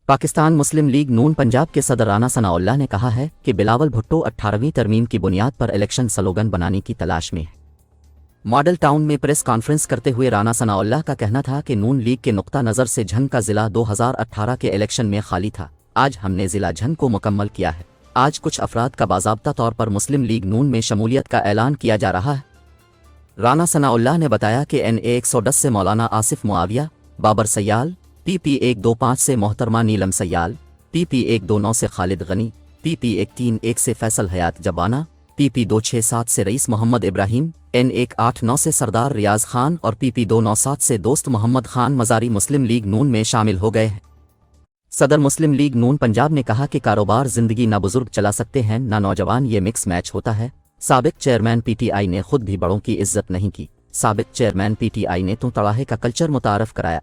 پاکستان مسلم league نون پنجاب کے صدر رانا ثناءاللہ نے کہا ہے کہ بلاول بھٹو 18ویں ترمیم کی بنیاد پر الیکشن سلوگن بنانے کی تلاش میں ہے۔ ماڈل ٹاؤن میں پریس کانفرنس کرتے ہوئے رانا ثناءاللہ کا کہنا تھا کہ نون لیگ کے نقطہ نظر سے جھنگ کا ضلع 2018 کے الیکشن میں خالی تھا، آج ہم نے ضلع جھنگ کو مکمل کیا ہے۔ آج کچھ افراد کا باضابطہ طور پر مسلم لیگ نون میں شمولیت کا اعلان کیا جا رہا ہے۔ رانا ثناءاللہ نے بتایا کہ NA 110 سے مولانا آصف معاویہ، بابر سیال، PP 125 سے محترمہ نیلم سیال، PP 129 سے خالد غنی، PP 131 سے فیصل حیات جبانہ، PP 267 سے رئیس محمد ابراہیم، N 189 سے سردار ریاض خان اور PP 297 سے دوست محمد خان مزاری مسلم لیگ نون میں شامل ہو گئے ہیں۔ صدر مسلم لیگ نون پنجاب نے کہا کہ کاروبار زندگی نہ بزرگ چلا سکتے ہیں نہ نوجوان، یہ مکس میچ ہوتا ہے۔ سابق چیئرمین PTI نے خود بھی بڑوں کی عزت نہیں کی، سابق چیئرمین PTI نے تو تڑاہے کا کلچر متعارف کرایا۔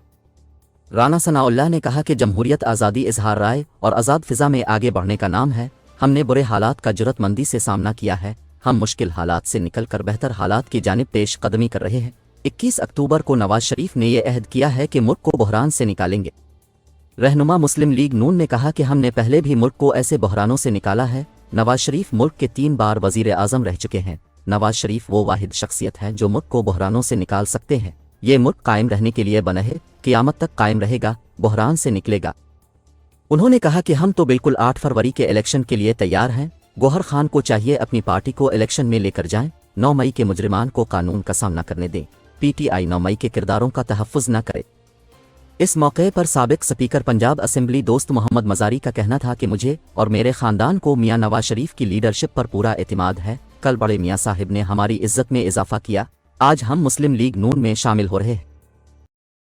رانا ثناءاللہ نے کہا کہ جمہوریت آزادی اظہار رائے اور آزاد فضا میں آگے بڑھنے کا نام ہے۔ ہم نے برے حالات کا جرات مندی سے سامنا کیا ہے، ہم مشکل حالات سے نکل کر بہتر حالات کی جانب پیش قدمی کر رہے ہیں۔ 21 اکتوبر کو نواز شریف نے یہ عہد کیا ہے کہ ملک کو بحران سے نکالیں گے۔ رہنما مسلم لیگ نون نے کہا کہ ہم نے پہلے بھی ملک کو ایسے بحرانوں سے نکالا ہے۔ نواز شریف ملک کے 3 بار وزیر اعظم رہ چکے ہیں۔ نواز شریف وہ واحد شخصیت ہے جو ملک کو بحرانوں سے نکال سکتے ہیں۔ یہ ملک قائم رہنے کے لیے بنا ہے، قیامت تک قائم رہے گا، بحران سے نکلے گا۔ انہوں نے کہا کہ ہم تو بالکل 8 فروری کے الیکشن کے لیے تیار ہیں۔ گوہر خان کو چاہیے اپنی پارٹی کو الیکشن میں لے کر جائیں، 9 مئی کے مجرمان کو قانون کا سامنا کرنے دیں۔ PTI 9 مئی کے کرداروں کا تحفظ نہ کرے۔ اس موقع پر سابق سپیکر پنجاب اسمبلی دوست محمد مزاری کا کہنا تھا کہ مجھے اور میرے خاندان کو میاں نواز شریف کی لیڈرشپ پر پورا اعتماد ہے۔ کل بڑے میاں صاحب نے ہماری عزت میں اضافہ کیا، آج ہم مسلم لیگ نون میں شامل ہو رہے ہیں۔